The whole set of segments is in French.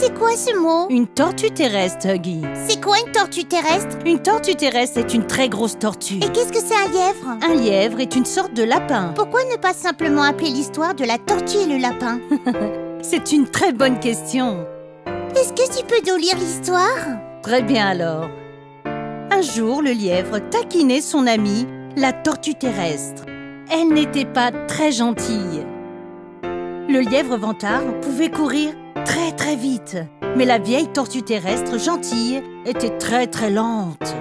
C'est quoi ce mot? Une tortue terrestre, Huggy. C'est quoi une tortue terrestre? Une tortue terrestre est une très grosse tortue. Et qu'est-ce que c'est un lièvre? Un lièvre est une sorte de lapin. Pourquoi ne pas simplement appeler l'histoire de la tortue et le lapin? C'est une très bonne question. Est-ce que tu peux nous lire l'histoire? Très bien alors. Un jour, le lièvre taquinait son amie, la tortue terrestre. Elle n'était pas très gentille. Le lièvre vantard pouvait courir très très vite, mais la vieille tortue terrestre gentille était très très lente.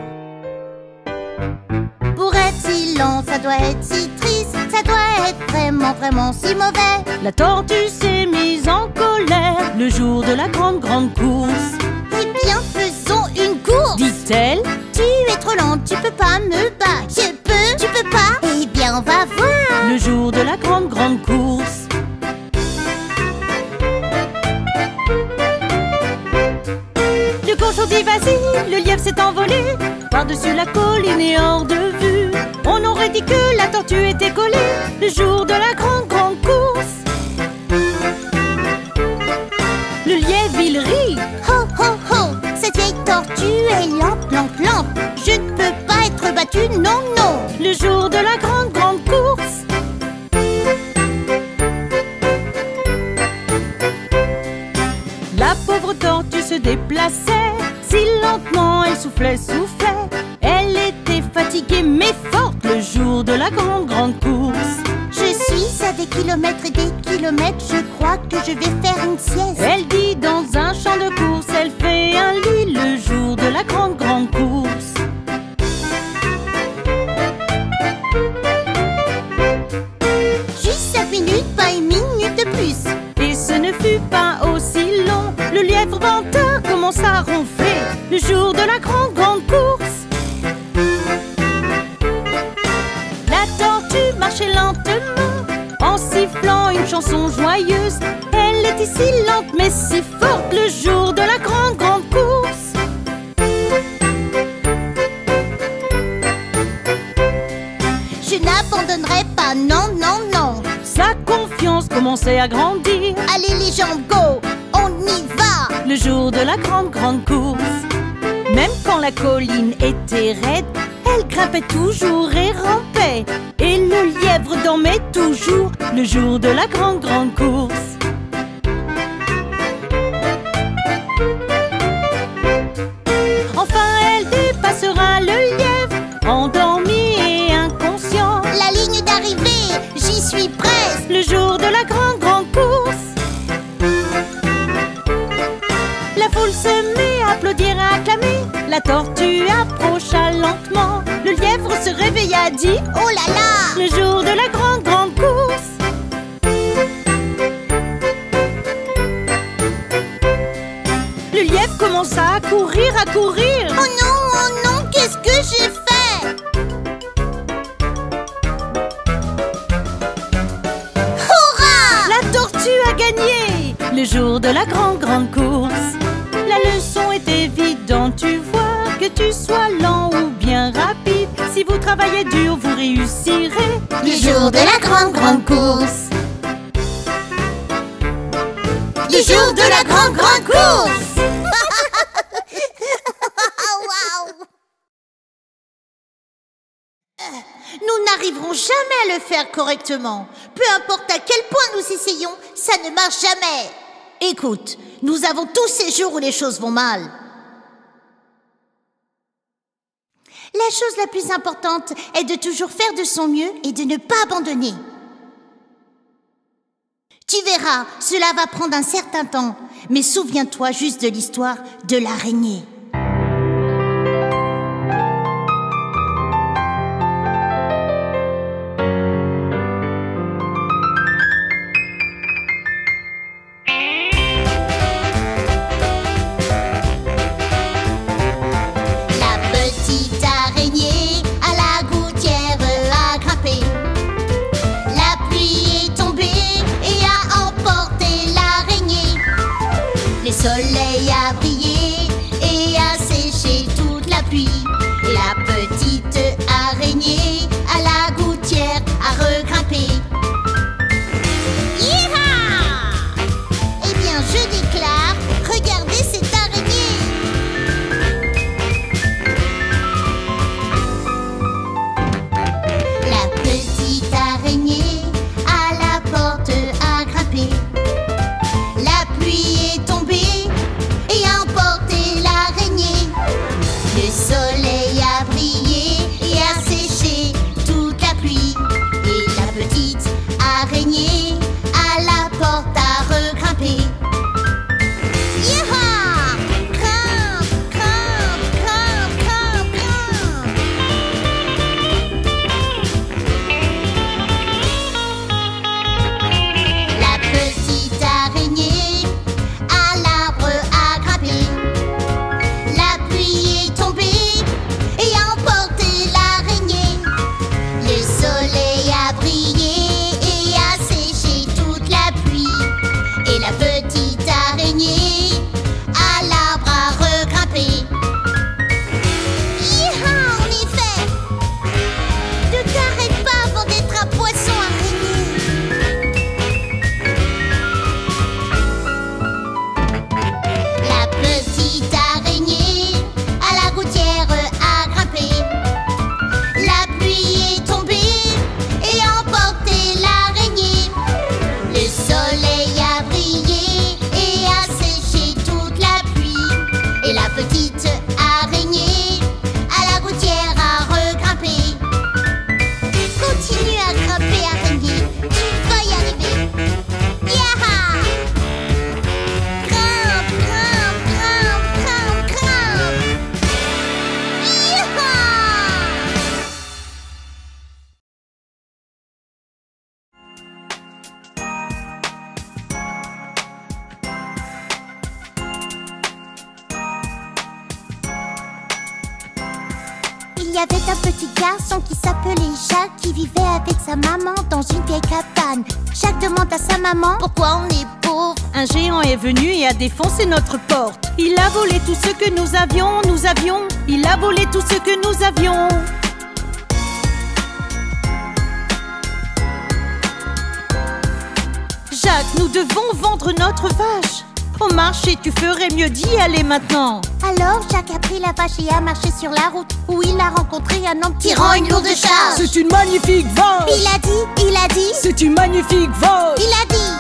Pour être si lent, ça doit être si triste, ça doit être vraiment vraiment si mauvais. La tortue s'est mise en colère le jour de la grande course. Eh bien, faisons une course, dit-elle. Tu es trop lente, tu peux pas me battre. Je peux, tu peux pas? Eh bien, on va voir. Le jour de la grande course. Le cochon dit vas-y, le lièvre s'est envolé par-dessus la colline et hors de vue. On aurait dit que la tortue était collée le jour de la grande course. Le lièvre, il rit. Ho, ho, ho, cette vieille tortue est lente, lente, lente. Je ne peux pas être battue, non, non. Le jour de la grande course. La pauvre tortue se déplaçait, si lentement elle soufflait, soufflait. Elle était fatiguée mais forte le jour de la grande course. Je suis à des kilomètres et des kilomètres, je crois que je vais faire une sieste. Elle dit dans un champ de course, elle fait un lit le jour de la grande course. Juste 5 minutes, pas une minute de plus. Et ce ne fut pas aussi long. Le lièvre vantard commença à ronfler le jour de la grande course. La tortue marchait lentement en sifflant une chanson joyeuse. Elle était si lente mais si forte le jour de la grande course. Je n'abandonnerai pas, non, non, non. Sa confiance commençait à grandir. Allez les jambes, go, on y va. Le jour de la grande course. Même quand la colline était raide, elle grimpait toujours et rampait. Et le lièvre dormait toujours le jour de la grande course. Enfin elle dépassera le lièvre, endormi et inconscient. La ligne d'arrivée, j'y suis presque. Le jour de la grande course. La foule se met à applaudir et à acclamer. La tortue approcha lentement. Le lièvre se réveilla, dit oh là là, le jour de la grande course. Le lièvre commença à courir, à courir. Oh non, qu'est-ce que j'ai fait? Hurrah! La tortue a gagné le jour de la grande course. La leçon est évidente, tu vois, que tu sois lent ou bien rapide. Si vous travaillez dur, vous réussirez le jour de la grande course. Le jour de la grande course. Wow. Nous n'arriverons jamais à le faire correctement. Peu importe à quel point nous essayons, ça ne marche jamais. Écoute, nous avons tous ces jours où les choses vont mal. La chose la plus importante est de toujours faire de son mieux et de ne pas abandonner. Tu verras, cela va prendre un certain temps, mais souviens-toi juste de l'histoire de l'araignée. Le soleil a brillé et a séché toute la pluie. La petite araignée à la gouttière a regrimpé. Yeeha! Eh bien, je déclare, regarde. Il y avait un petit garçon qui s'appelait Jacques, qui vivait avec sa maman dans une vieille cabane. Jacques demande à sa maman pourquoi on est pauvre. Un géant est venu et a défoncé notre porte. Il a volé tout ce que nous avions. Il a volé tout ce que nous avions. Jacques, nous devons vendre notre vache. Au marché, tu ferais mieux d'y aller maintenant. Alors Jacques a pris la vache et a marché sur la route, où il a rencontré un homme tirant une lourde charge. C'est une magnifique vache. Il a dit, c'est une magnifique vache. il a dit.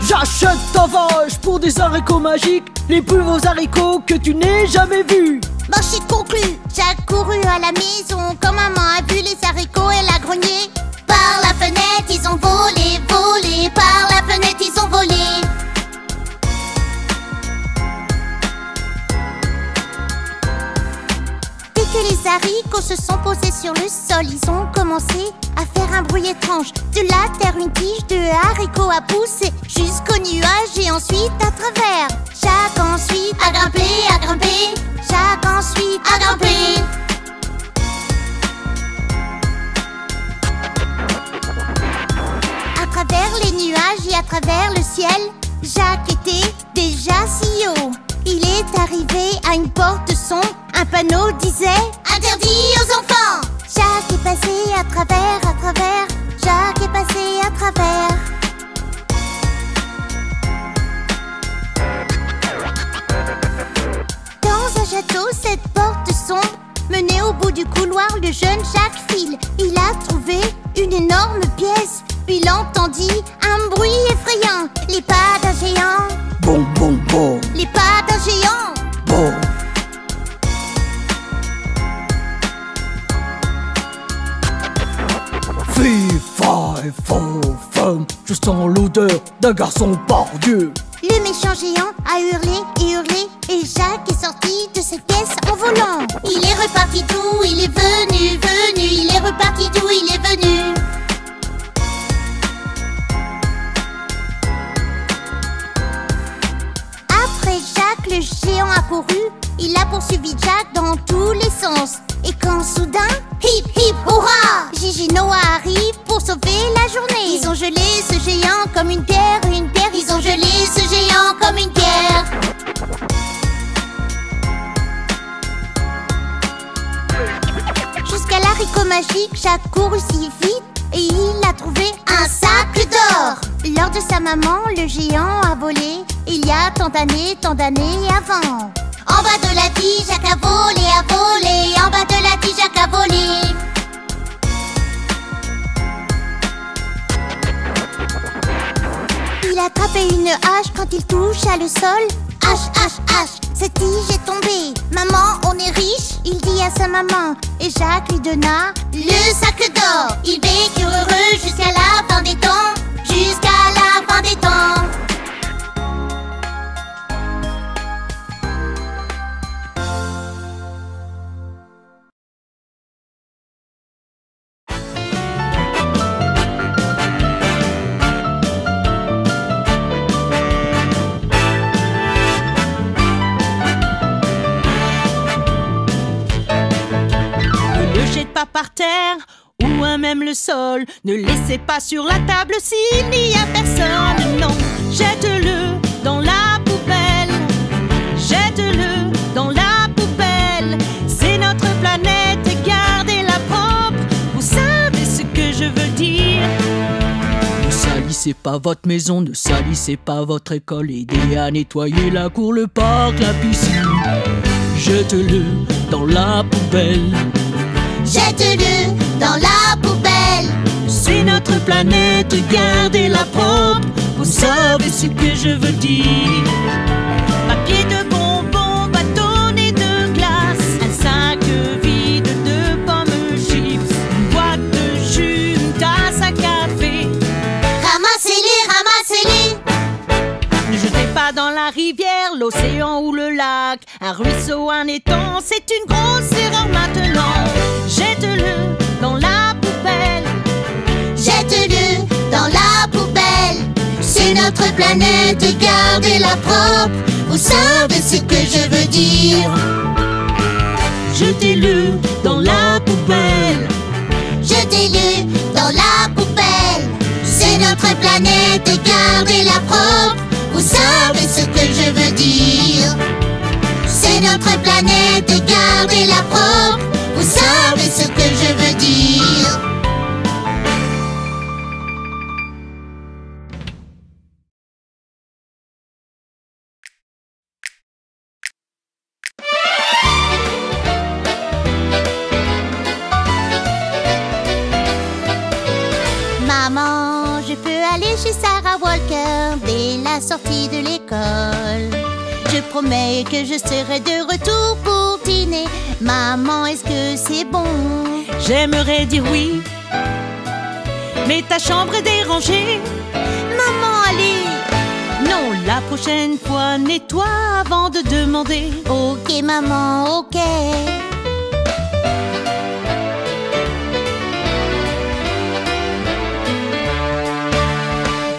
J'achète ta vache pour des haricots magiques, les plus beaux haricots que tu n'aies jamais vus. Marché conclu. Jacques courut à la maison. Quand maman a vu les haricots, elle a grogné. Par la fenêtre, ils ont volé, volé. Par la fenêtre, ils ont volé. Dès que les haricots se sont posés sur le sol, ils ont commencé à faire un bruit étrange. De la terre, une tige de haricots a poussé jusqu'au nuage et ensuite à travers. Jacques ensuite a grimpé, a grimpé. Jacques ensuite a grimpé. À travers les nuages et à travers le ciel, Jacques était déjà si haut. Il est arrivé à une porte sombre. Un panneau disait « Interdit aux enfants !» Jacques est passé à travers, à travers. Jacques est passé à travers. Dans un château, cette porte sombre menait au bout du couloir. Le jeune Jacques file. Il a trouvé une énorme pièce. Puis il entendit un bruit effrayant. Les pas d'un géant. Bon, bon, bon. Les pas d'un géant. Bon. Fille, faille, faux, femme, je sens l'odeur d'un garçon par Dieu. Le méchant géant a hurlé et hurlé, et Jacques est sorti de cette pièce en volant. Il est reparti d'où il est venu, venu. Il est reparti d'où il est venu. Après Jacques, le géant a couru. Il a poursuivi Jacques dans tous les sens. Et quand soudain, hip hip hurrah, Gigi Noah arrive pour sauver la journée. Ils ont gelé ce géant comme une pierre, une pierre. Ils ont gelé ce géant comme une pierre. Jusqu'à l'haricot magique, Jacques courut si vite et il a trouvé un sac d'or. Lors de sa maman, le géant a volé. Il y a tant d'années avant. En bas de la tige, Jacques a volé, a volé. En bas de la tige, Jacques a volé. Il a attrapé une hache quand il toucha le sol. Hache, hache, hache, cette tige est tombée. Maman, on est riche, il dit à sa maman. Et Jacques lui donna le sac d'or. Ils vécurent heureux jusqu'à la fin des temps. Jusqu'à la fin des temps. Pas par terre ou à même le sol. Ne laissez pas sur la table s'il n'y a personne. Non, jette-le dans la poubelle. Jette-le dans la poubelle. C'est notre planète, gardez-la propre. Vous savez ce que je veux dire. Ne salissez pas votre maison, ne salissez pas votre école. Aidez à nettoyer la cour, le parc, la piscine. Jette-le dans la poubelle. Jette-le dans la poubelle. C'est notre planète, gardez-la propre. Vous savez ce que je veux dire. Papier de bonbons, bâtonnet de glace, un sac vide de pommes chips, une boîte de jus, une tasse à café. Ramassez-les, ramassez-les. Ne jetez pas dans la rivière, l'océan ou le lac. Un ruisseau, un étang, c'est une grosse erreur maintenant. Jette-le dans la poubelle. Jette-le dans la poubelle. C'est notre planète, gardez-la propre. Vous savez ce que je veux dire. Jetez-le dans la poubelle. Jetez-le dans la poubelle. C'est notre planète et gardez-la propre. Vous savez ce que je veux dire. C'est notre planète et gardez-la propre. Vous savez ce que je veux dire. Maman, je peux aller chez Sarah Walker dès la sortie de l'école. Je promets que je serai de retour pour dîner. Maman, est-ce que c'est bon? J'aimerais dire oui, mais ta chambre est dérangée. Maman, allez. Non, la prochaine fois, nettoie avant de demander. Ok, maman, ok.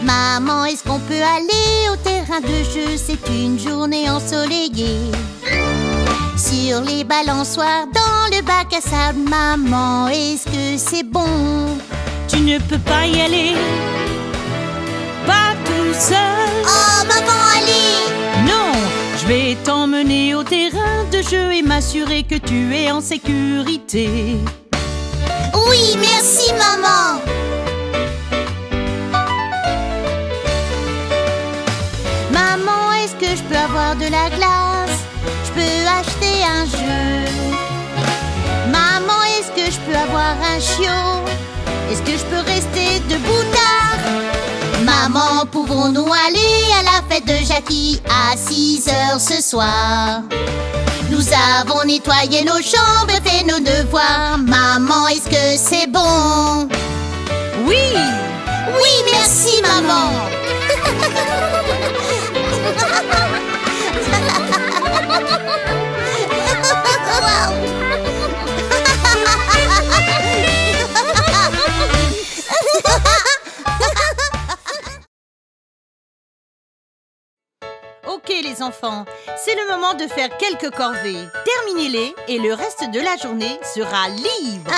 Maman, est-ce qu'on peut aller au terrain de jeu? C'est une journée ensoleillée. Sur les balançoires, dans le bac à sable. Maman, est-ce que c'est bon? Tu ne peux pas y aller, pas tout seul. Oh, maman, allez. Non, je vais t'emmener au terrain de jeu et m'assurer que tu es en sécurité. Oui, merci, maman. Maman, est-ce que je peux avoir de la glace? Je peux acheter un jeu. Maman, est-ce que je peux avoir un chiot? Est-ce que je peux rester debout tard? Maman, pouvons-nous aller à la fête de Jackie à 6 heures ce soir? Nous avons nettoyé nos chambres et fait nos devoirs. Maman, est-ce que c'est bon? Oui, Oui, merci, maman. ok les enfants, c'est le moment de faire quelques corvées. Terminez-les et le reste de la journée sera libre.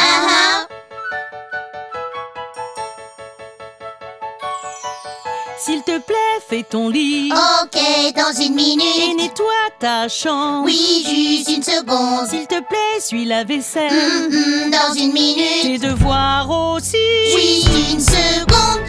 S'il te plaît, fais ton lit. Ok, dans une Et minute. nettoie ta chambre. Oui, juste une seconde. S'il te plaît, suis la vaisselle. Dans une minute. Tes devoirs aussi. Juste une seconde.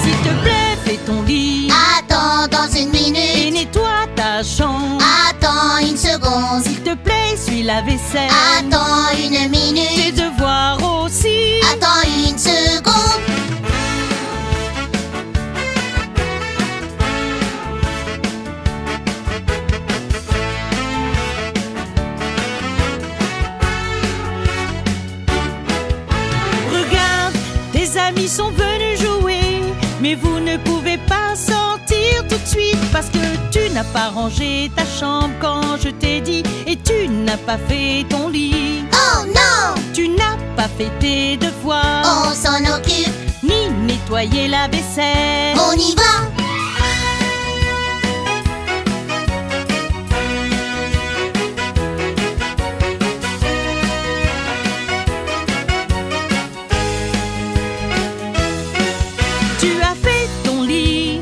S'il te plaît, fais ton lit. Attends, dans une Et minute. nettoie ta chambre. Attends une seconde. S'il te plaît, suis la vaisselle. Attends une Tes minute. devoirs aussi. Attends une seconde. Regarde, tes amis sont venus jouer, mais vous ne pouvez pas sortir tout de suite parce que tu n'as pas rangé ta chambre quand je t'ai dit, et tu n'as pas fait ton lit. Oh non, Tu n'as pas fait tes devoirs, on s'en occupe. ni nettoyé la vaisselle. On y va. Tu as fait ton lit,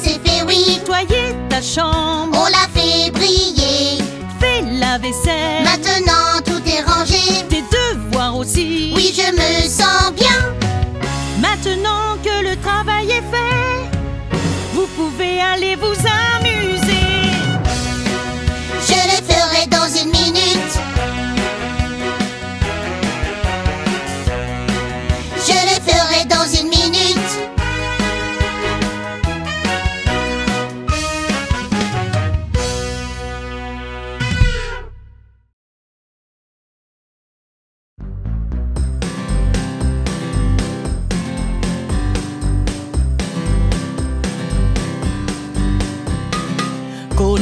C'est fait, oui. nettoyé ta chambre, On l'a fait briller. fait la vaisselle. Maintenant tout est rangé. Tes devoirs aussi. Oui, je me sens bien. Maintenant que le travail est fait, vous pouvez aller vous amuser. Je le ferai dans une minute. Je le ferai dans une minute.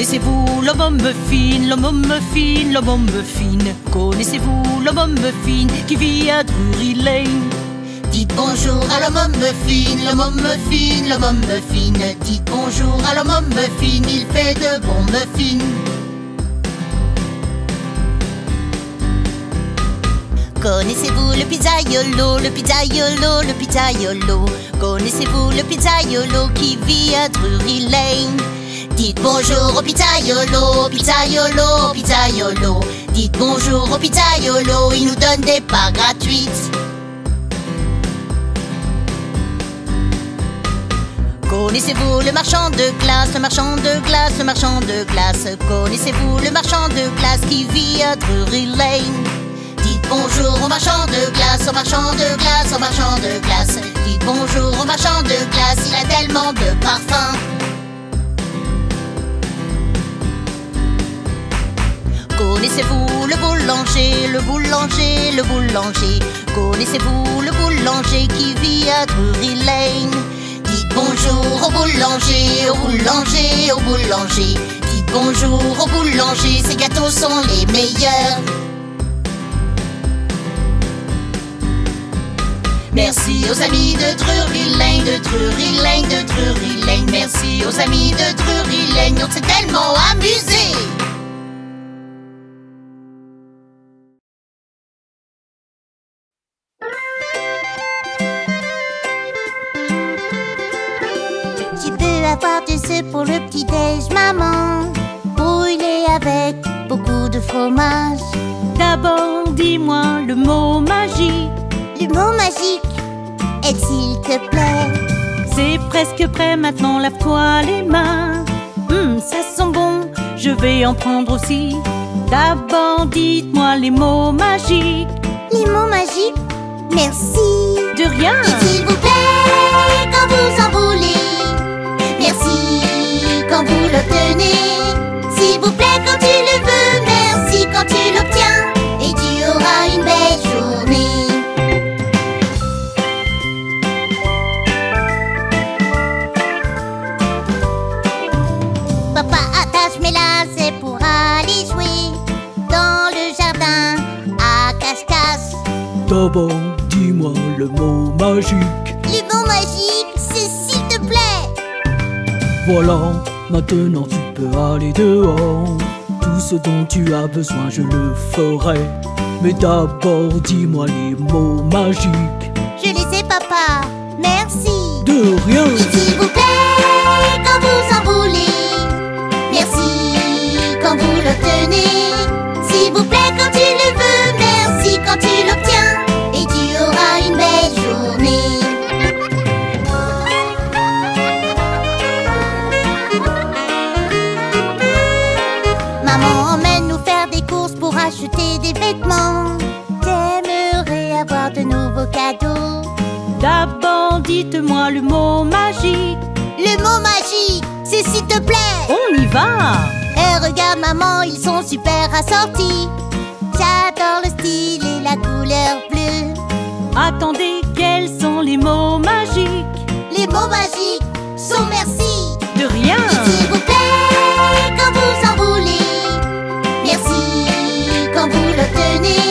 Connaissez-vous l'homme au muffin, l'homme au muffin, l'homme au muffin? Connaissez-vous l'homme au muffin qui vit à Drury Lane? Dites bonjour à l'homme au muffin, l'homme au muffin, l'homme au muffin. Dites bonjour à l'homme au muffin, il fait de bons muffins. Connaissez-vous le pizzaiolo, le pizzaiolo, le pizzaiolo? Connaissez-vous le pizzaiolo qui vit à Drury Lane? Dites bonjour au pizzaiolo, pizzaiolo, pizzaiolo. Dites bonjour au pizzaiolo, il nous donne des parts gratuites. Connaissez-vous le marchand de glace, le marchand de glace, le marchand de glace? Connaissez-vous le marchand de glace qui vit à Drury Lane? Dites bonjour au marchand de glace, au marchand de glace, au marchand de glace. Dites bonjour au marchand de glace, il a tellement de parfum. Connaissez-vous le boulanger, le boulanger, le boulanger? Connaissez-vous le boulanger qui vit à Drury Lane? Dites bonjour au boulanger, au boulanger, au boulanger. Dites bonjour au boulanger, ces gâteaux sont les meilleurs. Merci aux amis de Drury Lane, de Drury Lane, de Drury Lane. Merci aux amis de Drury Lane, on s'est tellement amusés. Tu peux avoir du œufs pour le petit-déj, maman, brûlé avec beaucoup de fromage. D'abord, dis-moi le mot magique. Le mot magique est s'il te plaît. C'est presque prêt, maintenant lave-toi les mains. Ça sent bon, je vais en prendre aussi. D'abord, dites-moi les mots magiques. Les mots magiques, merci. De rien. Et s'il vous plaît, quand vous enroulez. Merci quand vous l'obtenez. S'il vous plaît quand tu le veux. Merci quand tu l'obtiens. Et tu auras une belle journée. Papa attache mes lacets pour aller jouer dans le jardin à cache-cache. D'abord, dis-moi le mot magique. Le mot magique, c'est s'il te plaît. Voilà, maintenant tu peux aller dehors. Tout ce dont tu as besoin, je le ferai. Mais d'abord, dis-moi les mots magiques. Je les sais, papa. Merci. De rien. Et s'il vous plaît, quand vous enroulez. Merci quand vous l'obtenez. S'il vous plaît quand tu le veux. Merci quand tu l'obtiens. Et tu auras une belle journée. Maman emmène nous faire des courses pour acheter des vêtements. J'aimerais avoir de nouveaux cadeaux. D'abord, dites-moi le mot magique. Le mot magique, c'est s'il te plaît. On y va. Et regarde maman, ils sont super assortis. J'adore le style et la couleur bleue. Attendez, quels sont les mots magiques? Les mots magiques sont merci. De rien. Et s'il vous plaît, quand vous enroulez. Merci quand vous l'obtenez.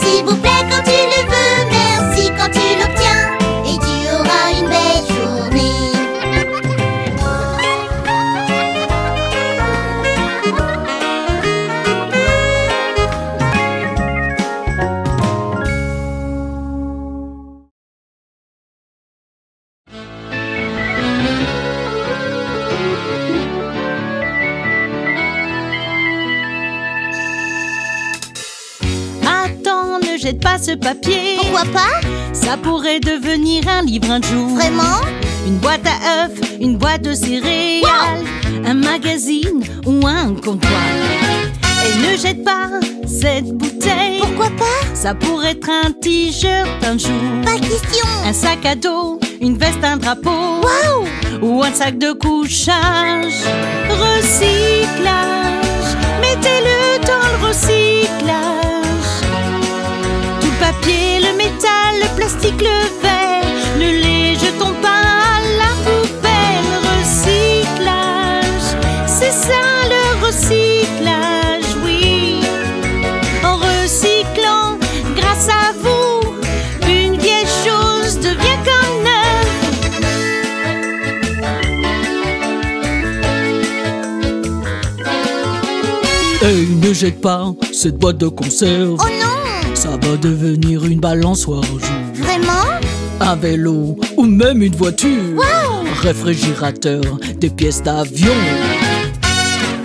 S'il vous plaît quand tu le veux. Merci quand tu l'obtiens. Et tu auras une belle journée. Jette pas ce papier. Pourquoi pas? Ça pourrait devenir un livre un jour. Vraiment? Une boîte à œufs, une boîte de céréales, wow. Un magazine ou un comptoir. Et ne jette pas cette bouteille. Pourquoi pas? Ça pourrait être un t-shirt un jour. Pas question. Un sac à dos, une veste, un drapeau. Wow. Ou un sac de couchage. Recyclage. Mettez-le dans le recyclage. Papier, le métal, le plastique, le verre, ne les jetons pas à la poubelle. Recyclage, c'est ça le Ne jette pas cette boîte de conserve. Oh non! Ça va devenir une balançoire un jour. Vraiment? Un vélo ou même une voiture. Wow! Réfrigérateur, des pièces d'avion.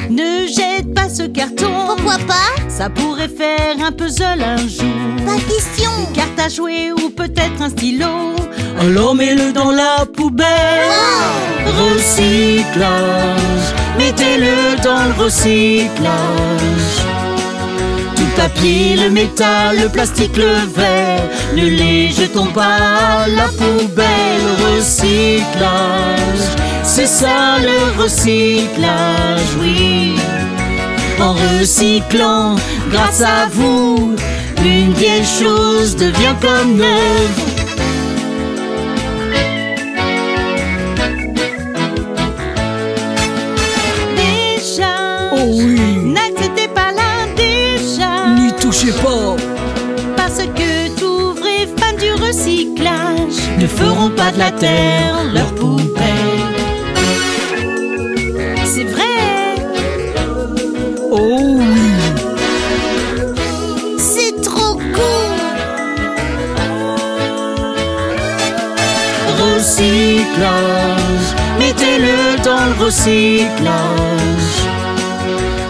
Ne jette pas ce carton. Pourquoi pas? Ça pourrait faire un puzzle un jour. Pas question! Une carte à jouer ou peut-être un stylo. Alors mets-le dans la poubelle. Wow! Recyclage, mettez-le dans le recyclage. Tout le papier, le métal, le plastique, le verre, ne les jetons pas à la poubelle. Recyclage, c'est ça le recyclage, oui. En recyclant, grâce à vous, une vieille chose devient comme neuve. Déjà, Oh oui, n'acceptez pas là déjà. n'y touchez pas. Parce que tous vrais fans du recyclage ne feront pas de la terre leur poubelle. C'est vrai. Oh oui, C'est trop cool! recyclage, mettez-le dans le recyclage.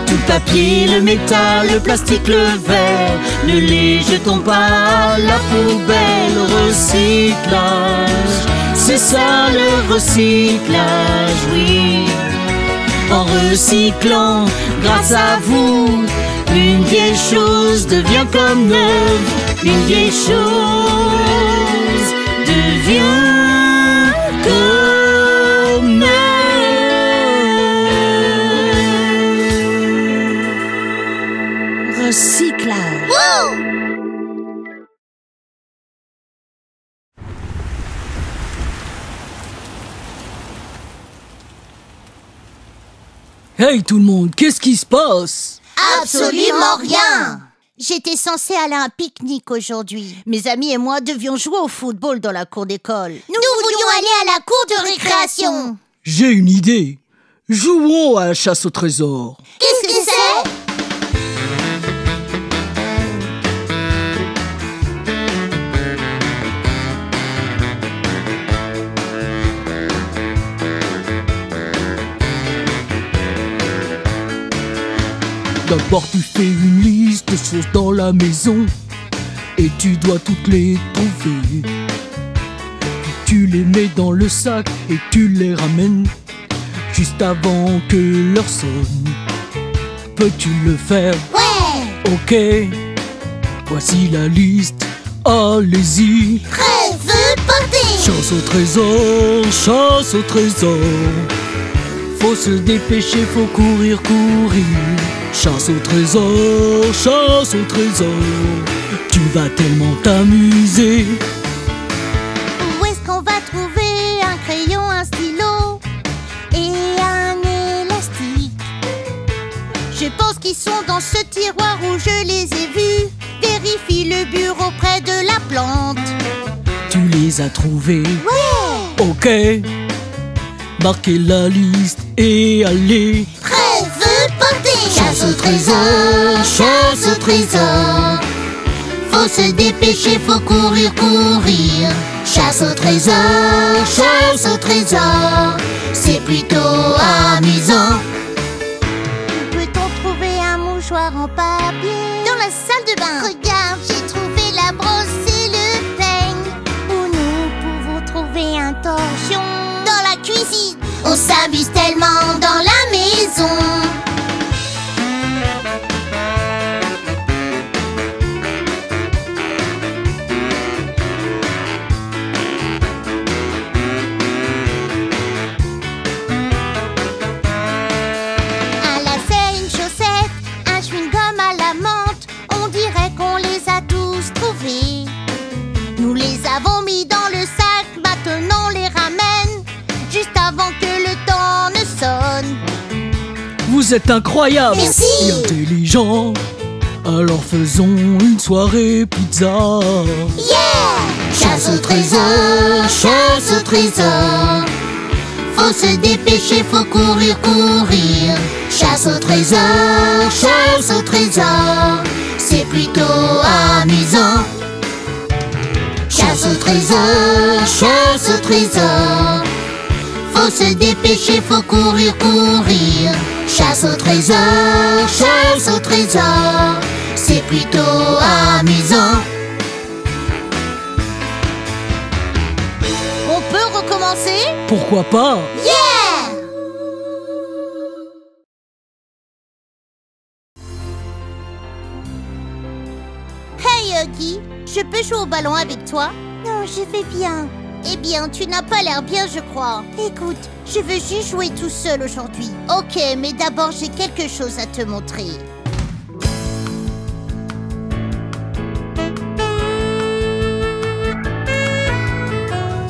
Tout le papier, le métal, le plastique, le verre, ne les jetons pas à la poubelle. Recyclage, c'est ça le recyclage, oui. En recyclant, grâce à vous, une vieille chose devient comme neuve. Une vieille chose devient comme neuve. Recyclage. Wow! Hey tout le monde, qu'est-ce qui se passe? Absolument rien! J'étais censée aller à un pique-nique aujourd'hui. Mes amis et moi devions jouer au football dans la cour d'école. Nous voulions aller à la cour de récréation. J'ai une idée. Jouons à la chasse au trésor. Qu'est-ce que c'est? D'abord tu fais une liste de choses dans la maison et tu dois toutes les trouver. Puis tu les mets dans le sac et tu les ramènes juste avant que l'heure sonne. Peux-tu le faire? Ouais! Ok, voici la liste, allez-y. Rêve porté! Chasse au trésor, chasse au trésor. Faut se dépêcher, faut courir, courir. Chasse au trésor, chasse au trésor. Tu vas tellement t'amuser. Où est-ce qu'on va trouver un crayon, un stylo et un élastique? Je pense qu'ils sont dans ce tiroir où je les ai vus. Vérifie le bureau près de la plante. Tu les as trouvés? Ouais! Ok. Marquez la liste et allez. Rêve porté! Chasse au trésor, chasse au trésor. Faut se dépêcher, faut courir, courir. Chasse au trésor, chasse au trésor. C'est plutôt amusant. Peut-on trouver un mouchoir en papier? Dans la salle de bain. Regarde, j'ai trouvé la brosse et le peigne. Où nous pouvons trouver un torchon? Dans la cuisine. On s'amuse tellement dans la maison. Un lacet, une chaussette, un chewing-gum à la menthe. On dirait qu'on les a tous trouvés. Nous les avons mis dans le sac, maintenant on les ramène juste avant que le temps ne sonne. Vous êtes incroyable Merci. et intelligent. Alors faisons une soirée pizza. Yeah! Chasse au trésor, chasse au trésor. Faut Faut se dépêcher, faut courir, courir. Chasse au trésor, c'est plutôt amusant. Chasse au trésor. Faut se dépêcher, faut courir, courir. Chasse au trésor, c'est plutôt amusant. On peut recommencer? Pourquoi pas? Yeah! Hey Huggy, je peux jouer au ballon avec toi? Non, je vais bien. Eh bien, tu n'as pas l'air bien, je crois. Écoute, je veux juste jouer tout seul aujourd'hui. Ok, mais d'abord, j'ai quelque chose à te montrer.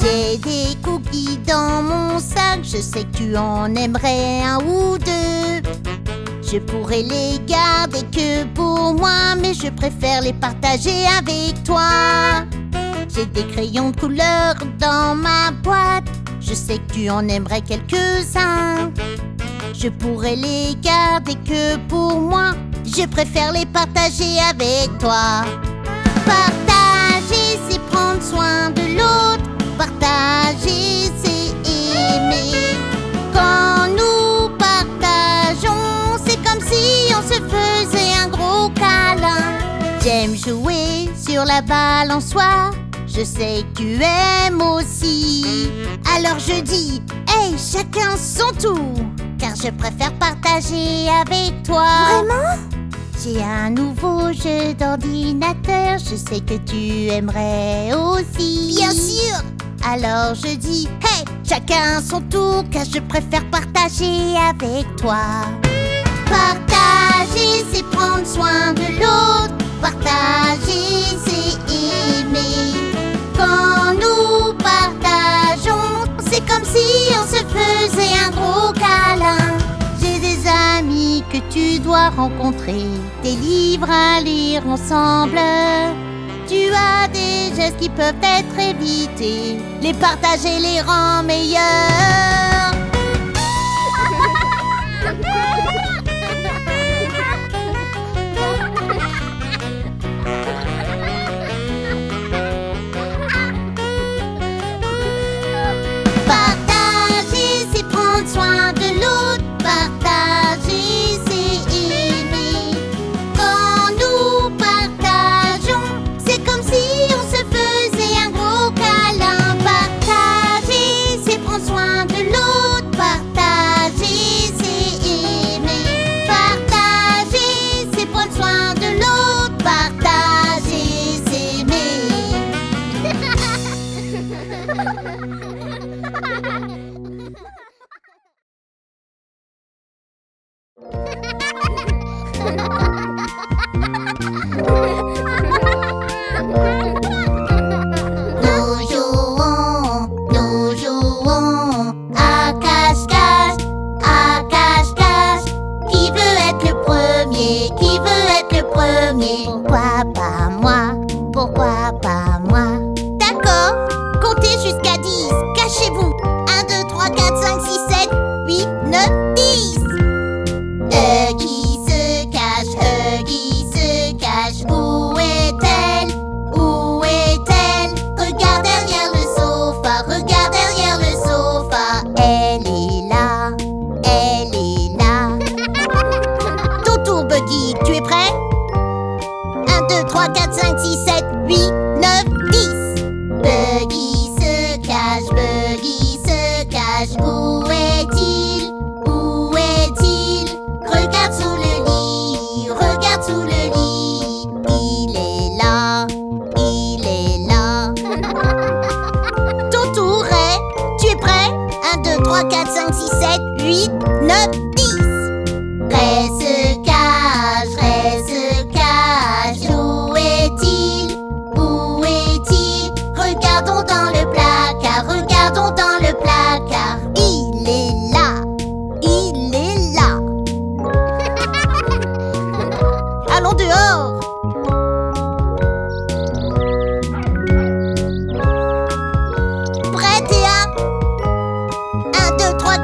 J'ai des cookies dans mon sac, je sais que tu en aimerais un ou deux. Je pourrais les garder que pour moi, mais je préfère les partager avec toi. J'ai des crayons de couleur dans ma boîte, je sais que tu en aimerais quelques-uns. Je pourrais les garder que pour moi, je préfère les partager avec toi. Partager, c'est prendre soin de l'autre. Partager, c'est aimer. Quand nous partageons, c'est comme si on se faisait un gros câlin. J'aime jouer sur la balançoire, je sais que tu aimes aussi. Alors je dis, hey, chacun son tour, car je préfère partager avec toi. Vraiment? J'ai un nouveau jeu d'ordinateur, je sais que tu aimerais aussi. Bien sûr! Alors je dis, hey, chacun son tour, car je préfère partager avec toi. Partager, c'est prendre soin de l'autre. Partager, c'est aimer. Quand nous partageons, c'est comme si on se faisait un gros câlin. J'ai des amis que tu dois rencontrer, des livres à lire ensemble. Tu as des gestes qui peuvent être évités, les partager les rend meilleurs. Partager, c'est prendre soin de l'autre. Partager, c'est aimer. Quand nous partageons, c'est comme si on se faisait un gros câlin. Partager, c'est prendre soin de l'autre. Partager, c'est aimer. Partager, c'est prendre soin de l'autre. Partager, c'est aimer. Nous jouons à cache-cache, à cache-cache. Qui veut être le premier? Qui veut être le premier? Pourquoi pas moi? Pourquoi pas moi? D'accord, comptez jusqu'à 10, cachez-vous. 1, 2, 3, 4, 5, 6, 7, 8, 9, 10. Huggy se cache, où est-elle? Où est-elle? Regarde derrière le sofa, regarde derrière le sofa. Elle est là, elle est là. Ton tour, Buggy, tu es prêt? 1, 2, 3, 4, 5, 6, 7, 8, 9, 10. Buggy se cache, où est-il? Où est-il? Regarde sous le lit, regarde sous le lit. Il est là, il est là. Ton tour est, tu es prêt? 1, 2, 3, 4, 5, 6, 7, 8, 9, 10. Reste cache, où est-il? Où est-il? Regardons dans le placard, regardons dans le placard. Il est là, il est là. Allons dehors. Prêt, Théa? 1, 2, 3,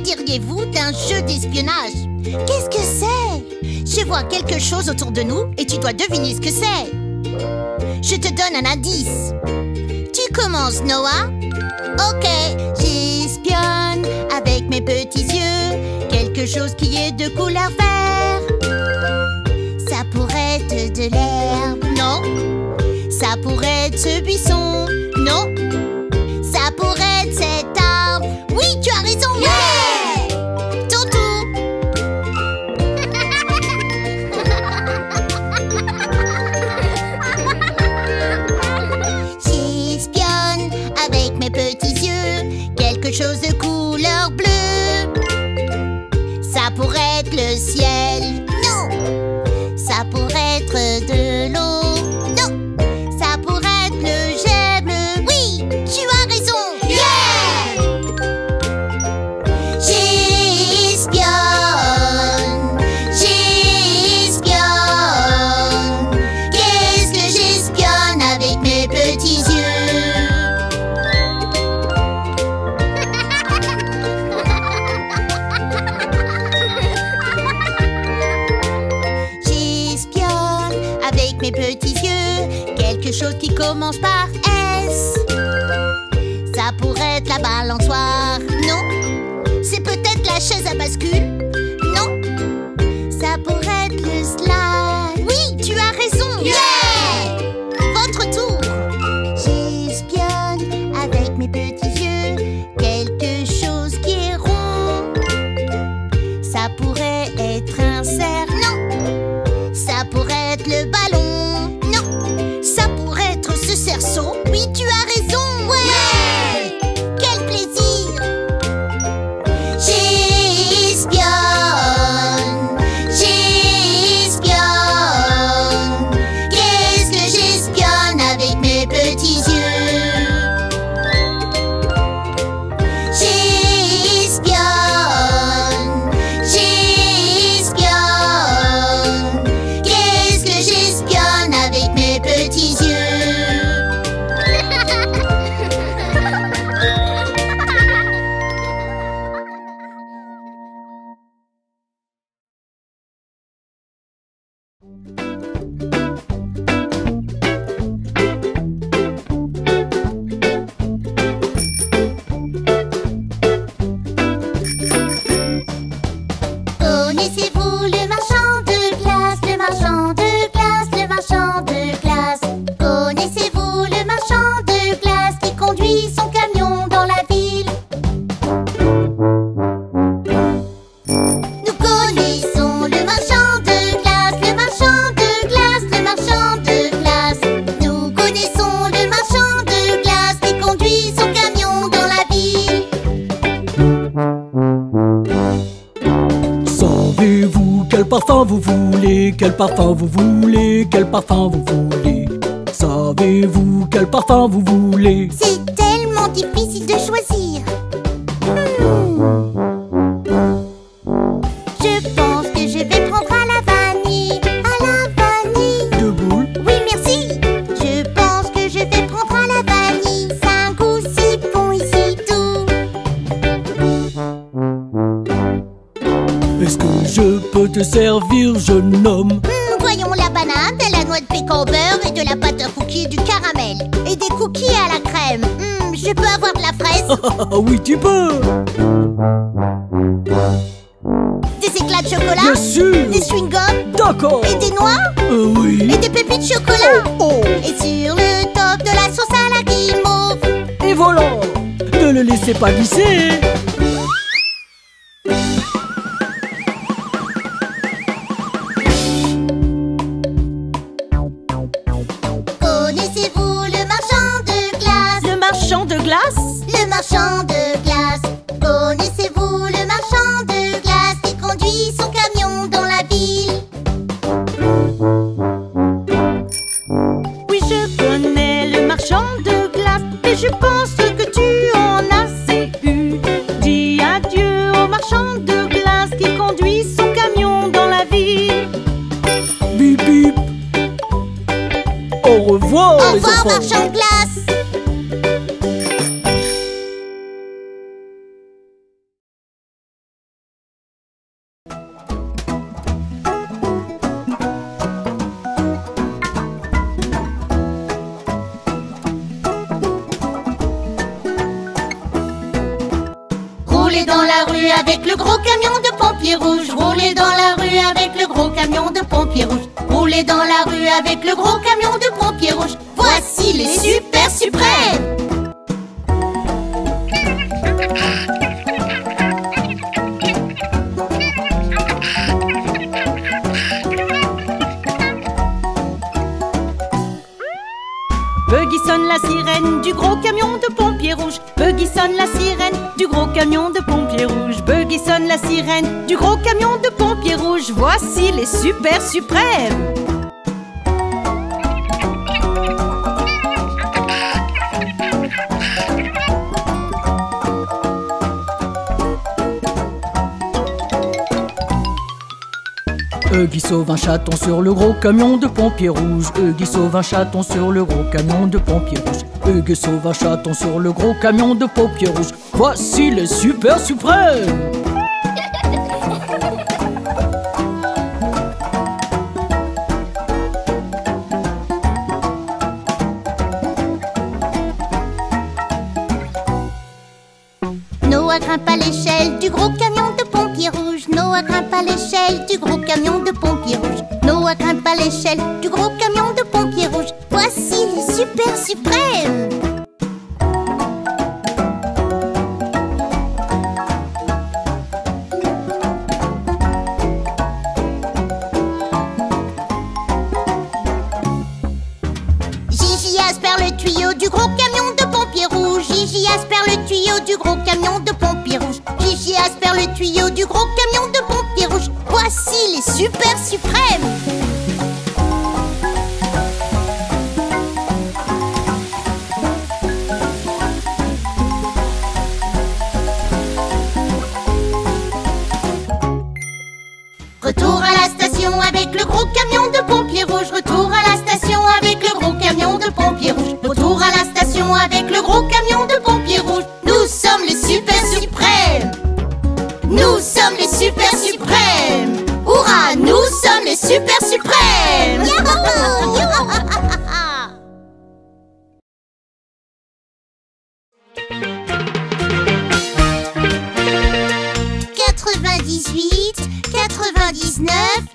diriez-vous d'un jeu d'espionnage? Qu'est-ce que c'est? Je vois quelque chose autour de nous et tu dois deviner ce que c'est. Je te donne un indice. Tu commences, Noah? Ok, j'espionne avec mes petits yeux quelque chose qui est de couleur vert. Ça pourrait être de l'herbe. Non. Ça pourrait être ce buisson. Non. Ça pourrait être cet arbre. Oui, tu as raison. Yeah! Ton tour. J'espionne avec mes petits yeux quelque chose de couleur bleue. Ça pourrait être le ciel. Non. Ça pourrait être de l'eau. Non. Ça pourrait être le jet bleu. Oui, tu as raison. Yeah! J'espionne. J'espionne. Qu'est-ce que j'espionne avec mes petits yeux? J'espionne avec mes petits yeux quelque chose qui commence par S. Ça pourrait être la balançoire. Non. C'est peut-être la chaise à bascule. Non. Ça pourrait être le slide. Oui, tu as raison. Yeah! Votre tour. J'espionne avec mes petits yeux quelque chose qui est rond. Ça pourrait être un cerf. Non. Ça pourrait être le ballon. Non. Ça pourrait être ce cerceau. Oui, tu as raison. Ouais! Quel plaisir! J'espionne. J'espionne. Qu'est-ce que j'espionne avec mes petits yeux? J'espionne. J'espionne. Qu'est-ce que j'espionne avec mes petits yeux? Connaissez-vous le marchand de glace, le marchand de glace, le marchand de glace? Connaissez-vous le marchand de glace qui conduit son camion dans la ville? Nous connaissons le marchand de glace, le marchand de glace, le marchand de glace. Nous connaissons le marchand de glace qui conduit son camion dans la ville. Savez-vous quel parfum vous voulez? Quel parfum vous voulez? Quel parfum vous voulez? Savez-vous quel parfum vous voulez? C'est tellement difficile de choisir. Je pense que je vais prendre à la vanille. À la vanille. Deux boules. Oui, merci. Je pense que je vais prendre à la vanille. 5 ou 6 bons ici tout. Est-ce que je peux te servir, jeune homme? Voyons la banane, de la noix de pécan au beurre et de la pâte à cookies et du caramel. Et des cookies à la crème. Je peux avoir de la fraise? Ah oui, tu peux. Des éclats de chocolat? Bien sûr. Des chewing-gums? D'accord. Et des noix? Oui. Et des pépites de chocolat? Oh. Et sur le top de la sauce à la guimauve. Et voilà. Ne le laissez pas glisser. Connaissez-vous le marchand de glace? Le marchand de glace? Le marchand de glace. Connaissez-vous le marchand de glace qui conduit son camion dans la ville? Oui, je connais le marchand de glace, mais je pense que tu en as assez eu. Dis adieu au marchand de glace qui conduit son camion dans la ville. Bip bip. Au revoir, Au les revoir, enfants. marchand de glace. la rue avec le gros camion de pompiers rouges. Roulez dans la rue avec le gros camion de pompiers rouges. Roulez dans la rue avec le gros camion de pompiers rouges. Voici les super suprêmes. Buggy sonne la sirène du gros camion de pompiers rouges. Buggy sonne la sirène du gros camion de pompiers rouges. Buggy sonne la sirène du gros camion de pompiers rouges. Voici les super suprêmes. Huggy sauve un chaton sur le gros camion de pompiers rouges. Huggy sauve un chaton sur le gros camion de pompiers rouges. Huggy sauve un chaton sur le gros camion de pompiers rouges. Voici les super suprêmes. Noah grimpe à l'échelle du gros camion de pompiers rouges. Noah grimpe à l'échelle du gros camion de pompiers rouges. Noah grimpe à l'échelle du gros camion de pompiers rouges. Voici les super suprêmes. Gigi aspire le tuyau du gros camion de pompiers rouges. Gigi aspire le tuyau du gros camion de pompiers rouges. Gigi aspire le tuyau du gros camion de pompiers rouges. Voici les super suprêmes. Retour à la station avec le gros camion de pompiers rouges. Retour à la station avec le gros camion de pompiers rouges. Retour à la station avec le gros camion de pompiers rouges. Nous sommes les super suprêmes. Nous sommes les super suprêmes. Hurrah, nous sommes les super suprêmes. Yahoo! 98, 99,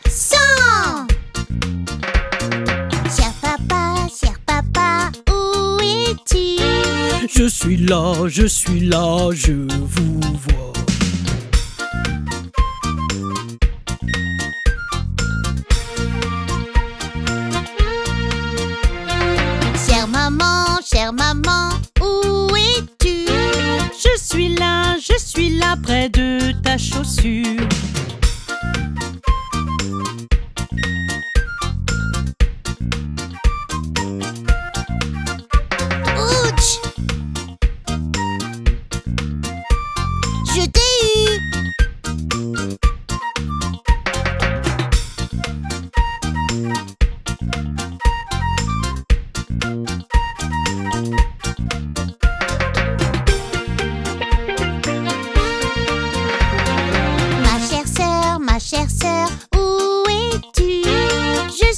100. Cher papa, où es-tu? Je suis là, je vous vois. Chère maman, où es-tu? Je suis là près de ta chaussure. Ouch! Je t'ai eu! Ma chère sœur, où es-tu? Je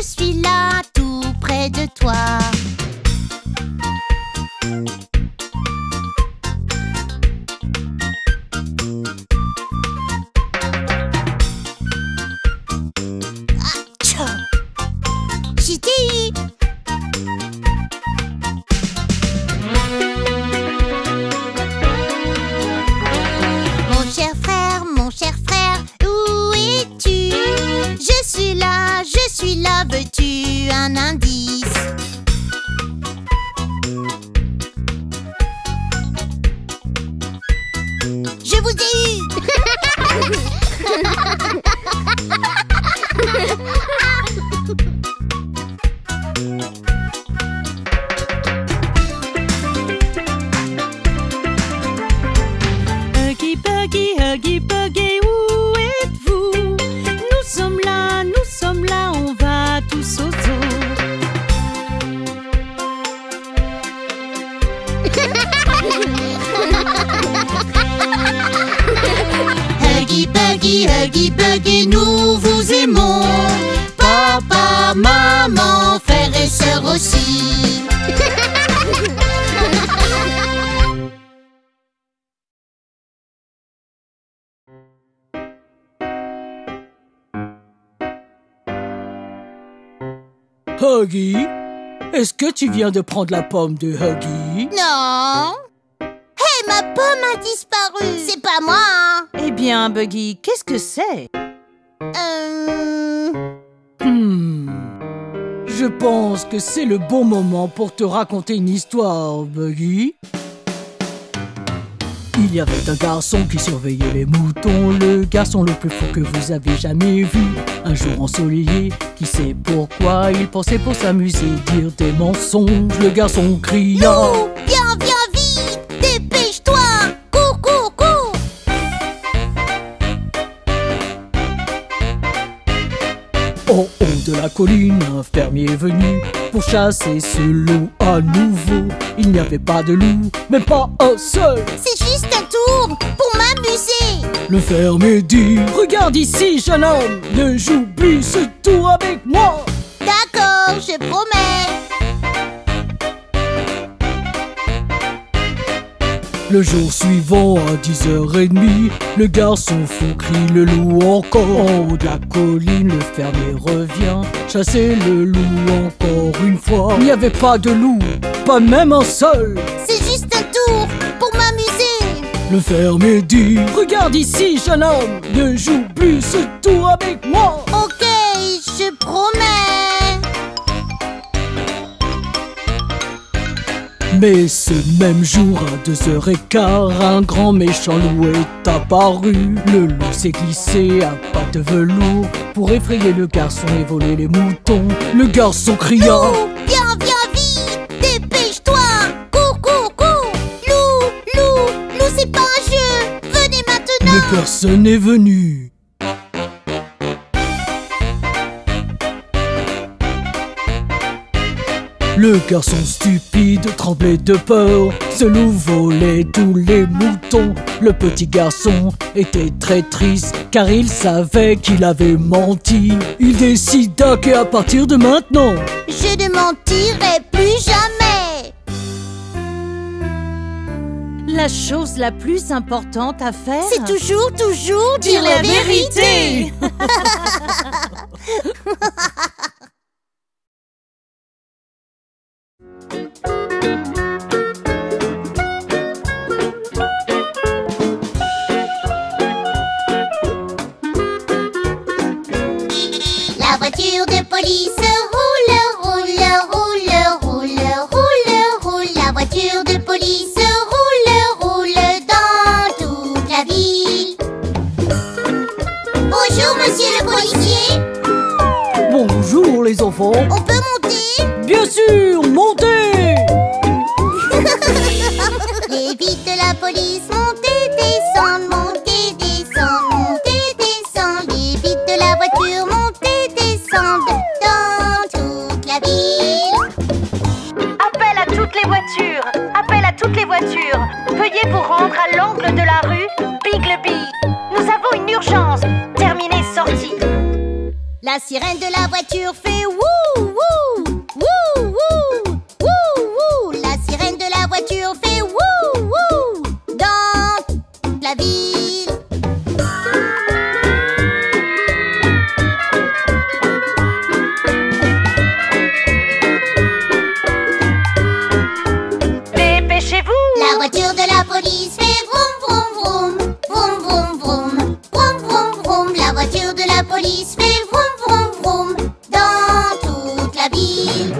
suis là, tout près de toi. Atcha! Je t'ai eu! Mon cher frère, où es-tu? Je suis là, veux-tu un indice? Je vous ai eu! Huggy Buggy, où êtes-vous? Nous sommes là, on va tous au zoo. Huggy Buggy, nous vous aimons. Papa, maman, frères et sœurs aussi. Huggy, est-ce que tu viens de prendre la pomme de Huggy? Non. Hé, ma pomme a disparu. C'est pas moi, hein. Eh bien, Buggy, qu'est-ce que c'est? Je pense que c'est le bon moment pour te raconter une histoire, Buggy. Il y avait un garçon qui surveillait les moutons, le garçon le plus fou que vous avez jamais vu. Un jour ensoleillé, qui sait pourquoi, il pensait pour s'amuser dire des mensonges. Le garçon cria: Loup, viens vite, dépêche-toi, cours, cours, cours. En haut de la colline, un fermier est venu pour chasser ce loup à nouveau. Il n'y avait pas de loup, même pas un seul. C'est juste un tour pour m'amuser. Le fermier dit: regarde ici, jeune homme, ne joue plus ce tour avec moi. D'accord, je promets. Le jour suivant, à 10h30, le garçon fou crie le loup encore. En haut de la colline, le fermier revient chasser le loup encore une fois. Il n'y avait pas de loup, pas même un seul. C'est juste un tour pour m'amuser. Le fermier dit: regarde ici, jeune homme, ne joue plus ce tour avec moi. Ok, je promets. Mais ce même jour, à 2h15, un grand méchant loup est apparu. Le loup s'est glissé à pattes de velours pour effrayer le garçon et voler les moutons. Le garçon cria: Loup, viens vite, dépêche-toi, cours, cours, cours. Loup, c'est pas un jeu, venez maintenant. mais personne n'est venu. Le garçon stupide tremblait de peur. Ce loup volait tous les moutons. Le petit garçon était très triste car il savait qu'il avait menti. Il décida qu'à partir de maintenant, Je ne mentirai plus jamais. La chose la plus importante à faire, C'est toujours dire la vérité. La voiture de police roule, roule, roule, roule, roule, roule. La voiture de police roule, roule dans toute la ville. Bonjour, monsieur le policier. bonjour les enfants. On peut monter? Bien sûr, montez. Les vitres de la police montent et descendent, montent et descendent, montent et descendent. Les vitres de la voiture montent et descendent dans toute la ville. Appel à toutes les voitures! Appel à toutes les voitures! Veuillez vous rendre à l'angle de la rue Bigleby. Nous avons une urgence. Terminé, sortie. La sirène de la voiture fait wouh, wouh, wouh, wouh, wouh, wouh. La sirène de la voiture fait wouh, wouh dans toute la ville. Dépêchez-vous! La voiture de la police fait vroom, vroom, vroom, vroom, vroom, vroom, vroom, vroom, vroom. La voiture de la police fait vroom, vroom, vroom dans toute la ville.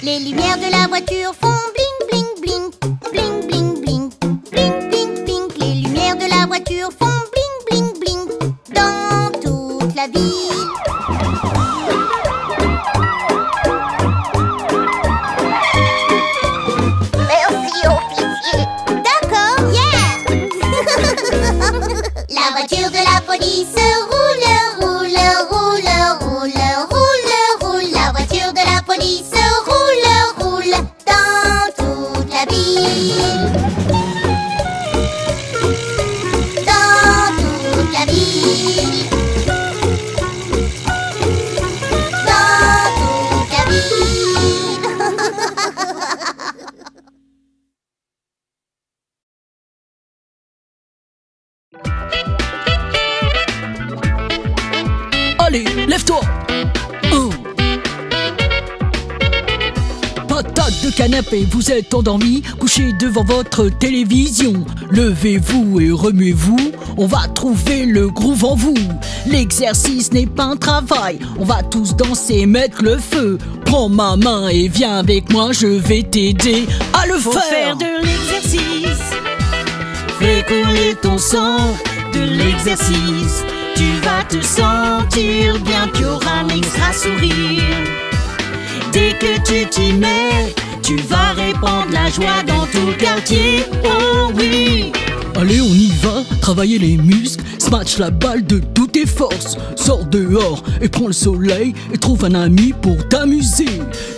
Les lumières de la voiture font bling, bling, bling, bling, bling, bling, bling, bling, bling. Les lumières de la voiture font bling, bling, bling dans toute la ville. Merci, officier. D'accord, yeah. La voiture de la police roule, roule, roule, roule, roule, roule. La voiture de la police roule, roule dans toute la ville. Dans toute la ville. Dans toute la ville. Allez, lève-toi. Patate de canapé, vous êtes endormi, couché devant votre télévision. Levez-vous et remuez-vous, on va trouver le groove en vous. L'exercice n'est pas un travail, on va tous danser, mettre le feu. Prends ma main et viens avec moi, je vais t'aider à le Faut faire de l'exercice. Fais couler ton sang, de l'exercice. Tu vas te sentir bien, tu auras un extra sourire. Dès que tu t'y mets, tu vas répandre la joie dans tout le quartier. Oh oui! Allez, on y va, travailler les muscles, smash la balle de toutes tes forces. Sors dehors et prends le soleil et trouve un ami pour t'amuser.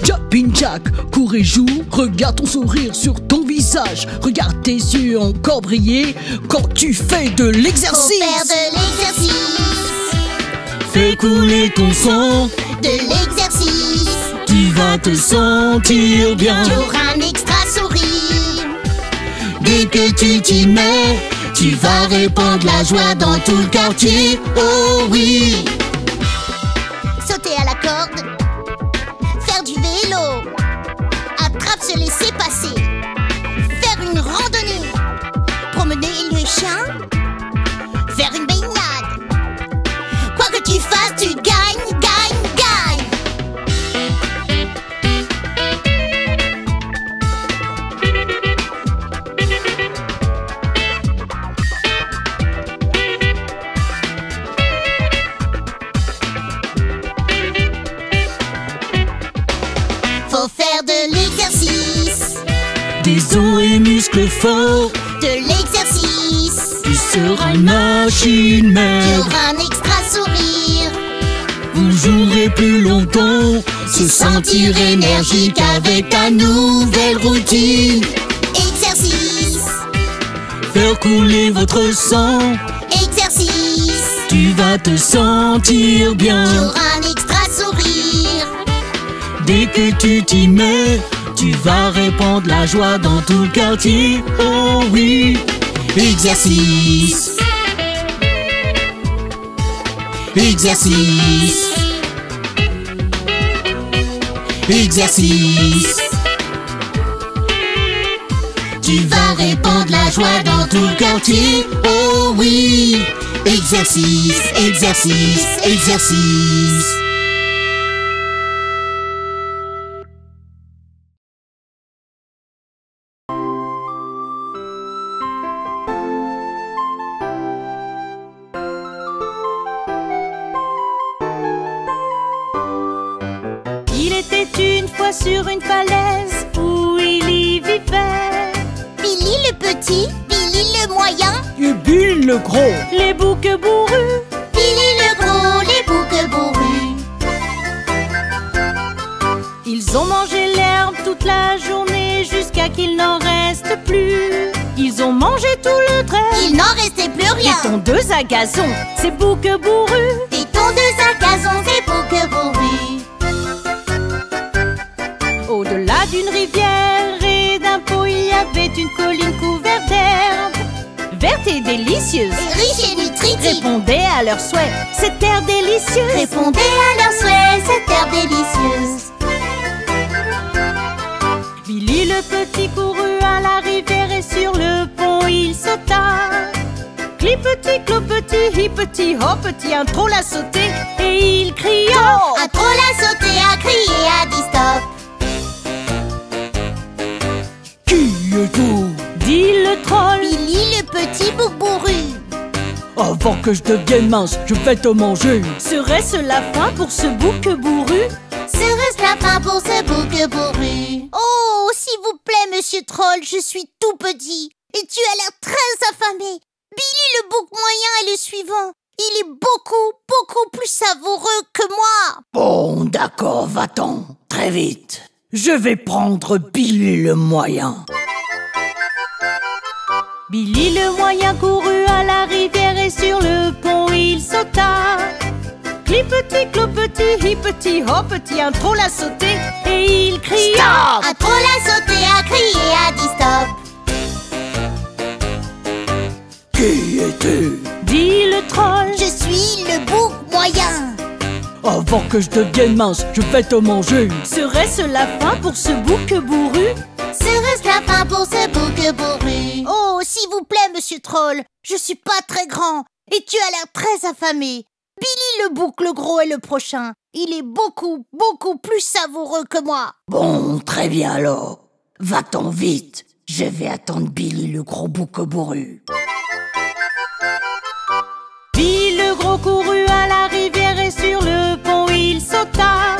Jumping jack, cours et joue, regarde ton sourire sur ton visage. Regarde tes yeux encore briller quand tu fais de l'exercice. Faut faire de l'exercice. Fais couler ton sang, De l'exercice. tu vas te sentir bien. Tu auras un extra sourire. Dès que tu t'y mets, tu vas répandre la joie dans tout le quartier. Oh oui! Sauter à la corde. Faire du vélo. Attrape, se laisser passer. Faire une randonnée. Promener le chien. Faire une baignade. Quoi que tu fasses, tu gagnes, gagnes, gagnes. Faut faire de l'exercice. Des os et muscles forts, De l'exercice. tu seras une machine Tu mère. auras un extra sourire. Vous jouerez plus longtemps, se sentir énergique avec ta nouvelle routine. Exercice. Faire couler votre sang, Exercice. tu vas te sentir Tu bien. auras un extra sourire. Dès que tu t'y mets, tu vas répandre la joie dans tout le quartier. Oh oui! Exercice. Exercice. Exercice. Tu vas répandre la joie dans tout le quartier. Oh oui! Exercice, exercice, exercice. Il était une fois sur une falaise où il y vivait Billy le petit, Billy le moyen, Et Bill le gros. les boucs bourrus. Billy le gros, les boucs bourrus. Ils ont mangé l'herbe toute la journée jusqu'à qu'il n'en reste plus. Ils ont mangé tout le trait. Il n'en restait plus Les rien. tondeuses à gazon, ces boucs bourrus. Des tondeuses à gazon, des boucs bourrus. Au-delà d'une rivière et d'un pot, il y avait une colline couverte d'herbe, verte et délicieuse. Et riche et nutritive. Répondez à leurs souhaits, cette terre délicieuse. Répondez à leurs souhaits, cette terre délicieuse. Billy le petit courut à la rivière et sur le pont il sauta. Clipeti, clopeti, hippeti, hoppeti, un troll a sauté et il cria. Un troll a sauté, a crié, a dit stop. Qui êtes-vous? Dit le troll. Billy le petit bouc bourru. Avant que je devienne mince, je vais te manger. Serait-ce la fin pour ce bouc bourru? Serait-ce la fin pour ce bouc bourru? Oh, s'il vous plaît, monsieur Troll, je suis tout petit. Et tu as l'air très affamé. Billy le bouc moyen est le suivant. Il est beaucoup plus savoureux que moi. Bon, d'accord, va-t'en. Très vite. Je vais prendre Billy le moyen. Billy le moyen courut à la rivière et sur le pont il sauta. Clipeti, clopeti, hippeti, hoppeti, un troll a sauté et il cria. Un troll a sauté, a crié, a dit stop. Qui es-tu? Dit le troll. Je suis le bouc moyen. Avant que je devienne mince, je vais te manger. Serait-ce la fin pour ce bouc bourru? Serait-ce la fin pour ce bouc bourru? Oh, s'il vous plaît, monsieur Troll, je suis pas très grand et tu as l'air très affamé. Billy le bouc le gros est le prochain. Il est beaucoup, beaucoup plus savoureux que moi. Bon, très bien alors. Va-t'en vite. Je vais attendre Billy le gros bouc bourru. Billy le gros courut à la rivière et sur le pont il sauta.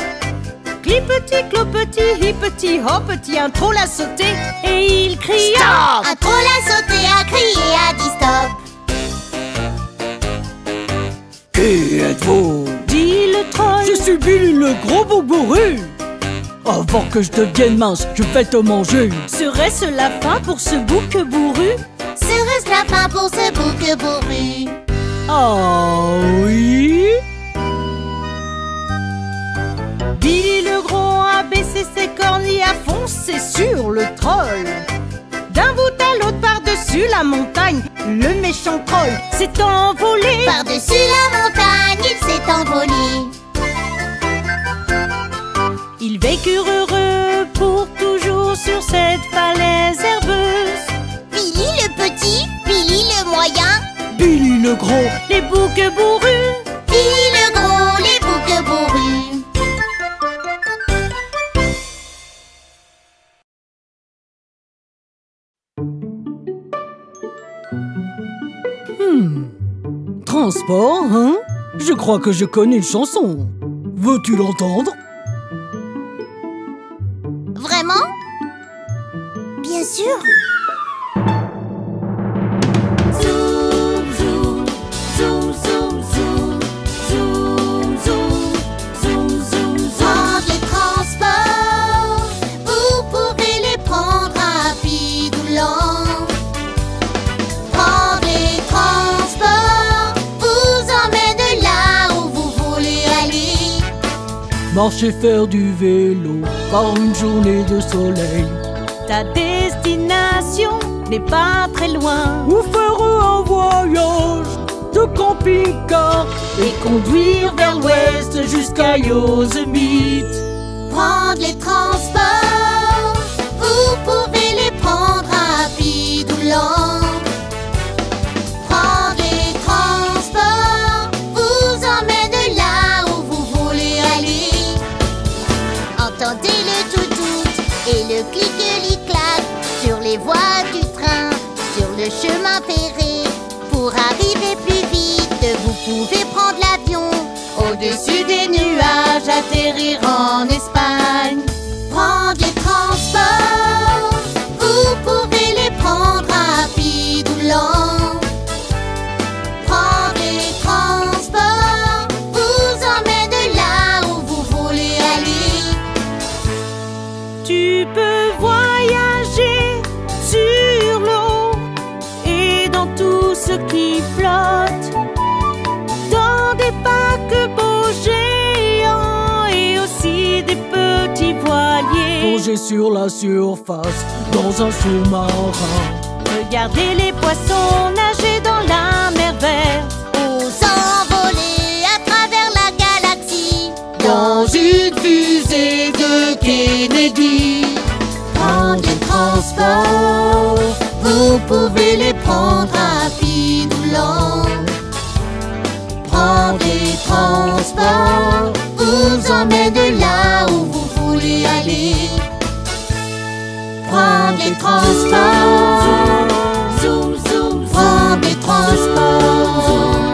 Clipeti, clopetit, hippeti, hoppeti, un troll a sauté et il cria. Stop! Un troll a sauté, a crié, a dit stop. Qui êtes-vous? Dit le troll. Je suis Billy le gros bouc bourru. Avant que je devienne mince, je vais te manger. Serait-ce la fin pour ce bouc bourru? Serait-ce la fin pour ce bouc bourru? Ah oui? Billy le gros a baissé ses cornes et a foncé sur le troll. D'un bout à l'autre par-dessus la montagne, le méchant troll s'est envolé. Par-dessus la montagne, il s'est envolé. Ils vécurent heureux pour toujours sur cette falaise herbeuse. Billy le petit, Billy le moyen, Billy le gros. Les boucs bourrus. Billy le gros, les boucs bourrus. Transport, hein? Je crois que je connais une chanson. Veux-tu l'entendre? Vraiment? Bien sûr. Zoom, zoom, zoom, zoom, zoom, zoom, zoom, zoom, zoom, zoom. Prendre les transports, vous pouvez les prendre rapides ou lents. Prendre les transports vous emmène là où vous voulez aller. Marcher, faire du vélo par une journée de soleil. Ta destination n'est pas très loin. Ou faire un voyage de camping-car et conduire vers l'ouest jusqu'à Yosemite. Prendre les transports, vous pouvez les prendre rapides ou lents. Prendre les transports vous emmène là où vous voulez aller. Entendez le tout-tout et le clic-clic-clac sur les voies du train, sur le chemin ferré. Pour arriver plus vite, vous pouvez prendre l'avion. Au-dessus des nuages, atterrir en Espagne. Prendre les transports, vous pouvez les prendre rapides ou lents. Prendre les transports vous emmène là où vous voulez aller. Tu peux voyager sur l'eau et dans tout ce qui flotte, dans des paquebots géants et aussi des petits voiliers. Plonger sur la surface dans un sous-marin. Regardez les poissons nager dans la mer verte. Ou s'envoler à travers la galaxie. Dans une fusée de Kennedy. Prendre les transports, vous pouvez les prendre rapides ou lents. Prendre les transports vous emmène là où vous voulez aller. Prendre les transports, Zoom, zoom, prendre les transports,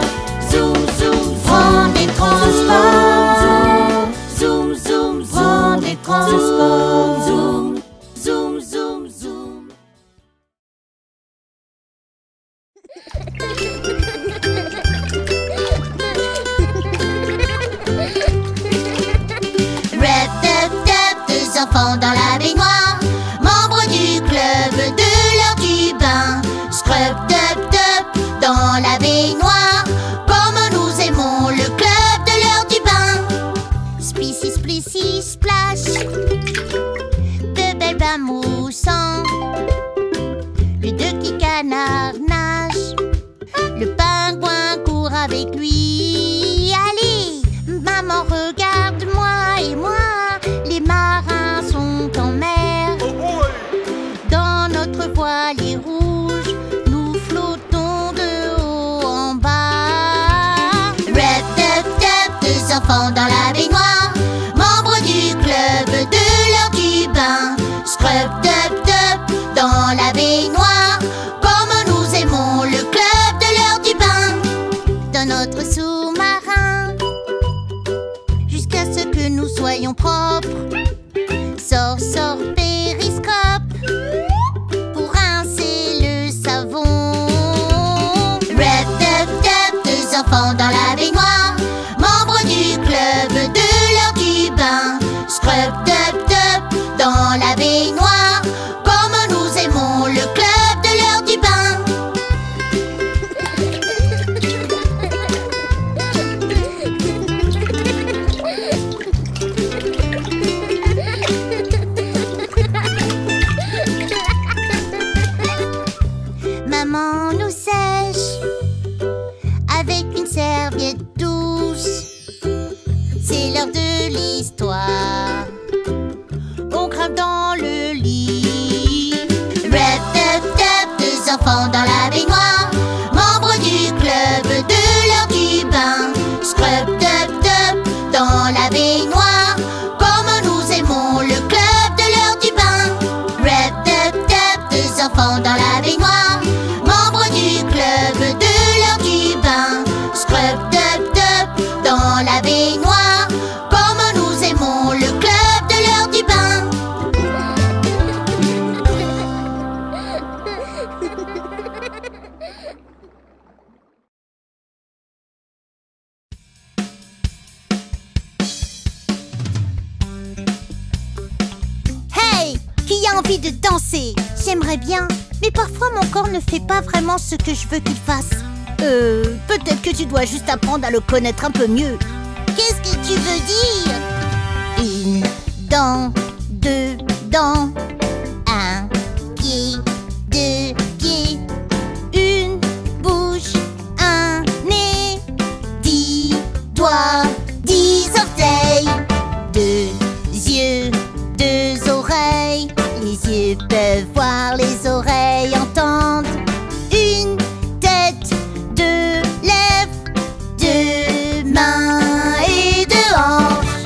zoom, zoom, prendre les transports, zoom, zoom, prendre les transports. zoom, zoom, zoom, zoom. Rep, tep, tep, deux enfants dans la baignoire, membres du club de l'heure du bain. Scrub, tep, tep, dans la baignoire, comme nous aimons le club de l'heure du bain. Splissi, splissi, splash, de belles bains moussants. Le deux qui canard nage Le pingouin court avec lui. Allez, maman, regarde-moi et moi. Les marins sont en mer. Dans notre voilier rouge, nous flottons de haut en bas. Rep, tep, tep, deux enfants dans la baignoire, membres du club de l'heure du bain. Scrub, tep, tep, dans la baignoire, comme nous aimons le club de l'heure du bain. Dans notre sous-marin, jusqu'à ce que nous soyons propres. Sors, sors, périscope, pour rincer le savon. Rep, tep, tep, deux enfants dans la baignoire, membres du club de l'heure du bain. Scrub, tep, tep, dans la baignoire, comme nous aimons le club de l'heure du bain. Maman nous sèche avec une serviette douce. C'est l'heure de l'histoire. On grimpe dans le lit. Rep, tep, tep, deux enfants dans la baignoire, membres du club de l'heure du bain. Scrub, tep, tep, dans la baignoire, comme nous aimons le club de l'heure du bain. Rep, tep, tep, deux enfants dans la baignoire, membres du club de l'heure du bain. Scrub, tep, tep, dans la baignoire, comme nous aimons le club de l'heure du bain. Hey, qui a envie de danser? J'aimerais bien, mais parfois mon corps ne fait pas vraiment ce que je veux qu'il fasse. Peut-être que tu dois juste apprendre à le connaître un peu mieux. Qu'est-ce que tu veux dire? Une dent, deux dents, un pied, deux pieds, une bouche, un nez, 10 doigts, 10 orteils, 2 yeux, 2 oreilles. Les yeux peuvent voir, les oreilles entendent. Une tête, 2 lèvres, 2 mains et 2 hanches.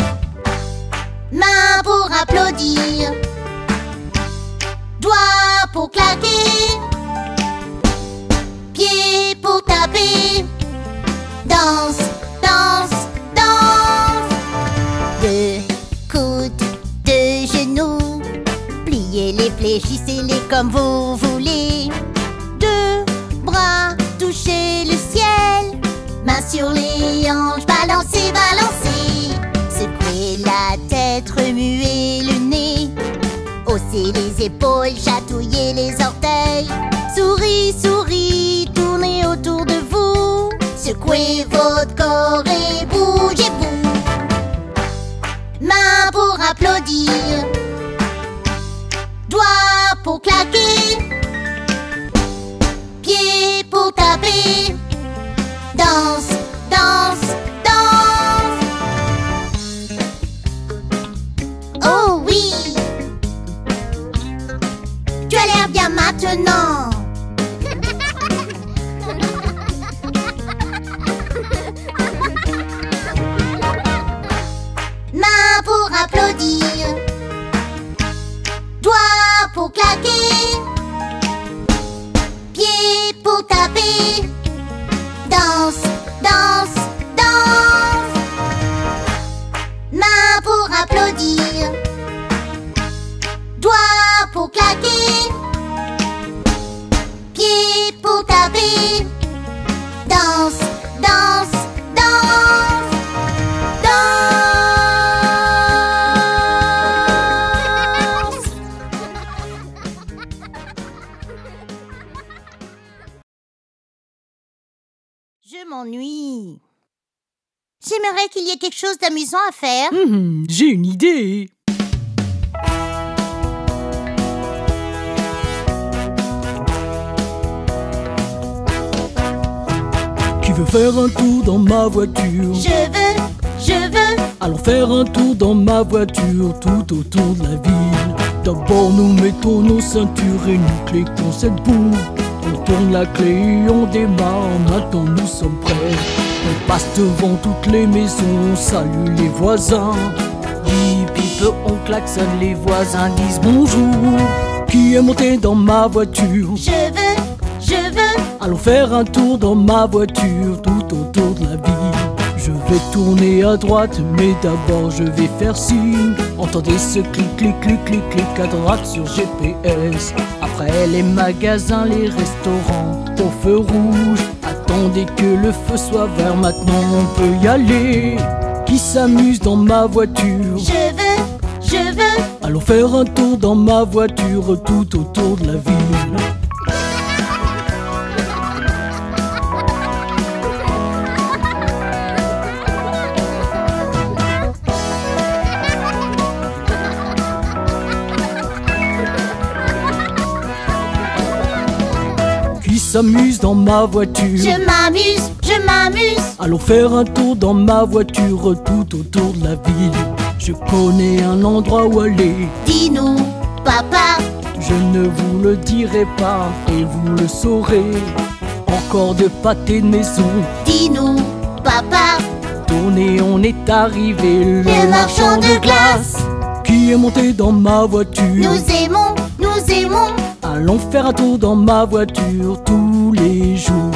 Mains pour applaudir, doigts pour claquer, pieds pour taper. Danse, danse, danse. 2 coudes, 2 genoux, pliez-les, fléchissez-les comme vous voulez. 2 bras, touchez le ciel, mains sur les hanches, balancez, balancez. Secouez la tête, remuez le nez, haussez les épaules, chatouillez les orteils. Souris, souris, tournez autour de vous, secouez votre corps et bougez-vous. Mains pour applaudir, doigts pour claquer, pieds pour taper. Danse, danse, danse. Oh oui, tu as l'air bien maintenant. Mains pour applaudir, doigts pour claquer, pieds pour taper. Danse, danse, danse. Mains pour applaudir, doigts pour claquer, pieds pour taper. Danse, danse, danse, danse. Je m'ennuie. J'aimerais qu'il y ait quelque chose d'amusant à faire. J'ai une idée. veux faire un tour dans ma voiture. Je veux. Allons faire un tour dans ma voiture tout autour de la ville. D'abord nous mettons nos ceintures et nous cliquons cette boue. On tourne la clé et on démarre, maintenant nous sommes prêts. On passe devant toutes les maisons, on salue les voisins. Bip bip, on klaxonne, les voisins disent bonjour. Qui est monté dans ma voiture? Je veux. Allons faire un tour dans ma voiture tout autour de la ville. Je vais tourner à droite, mais d'abord je vais faire signe. Entendez ce clic, clic, clic, clic, clic à droite sur GPS. Après les magasins, les restaurants, au feu rouge. Attendez que le feu soit vert, maintenant on peut y aller. Qui s'amuse dans ma voiture? Je veux. Allons faire un tour dans ma voiture tout autour de la ville. S'amuse dans ma voiture. Je m'amuse. Allons faire un tour dans ma voiture tout autour de la ville. Je connais un endroit où aller. Dis-nous, papa. Je ne vous le dirai pas et vous le saurez. Encore de pâté de maison. Dis-nous, papa. Tournez, on est arrivé. Le marchand de glace. Qui est monté dans ma voiture? Nous aimons. Allons faire un tour dans ma voiture tous les jours.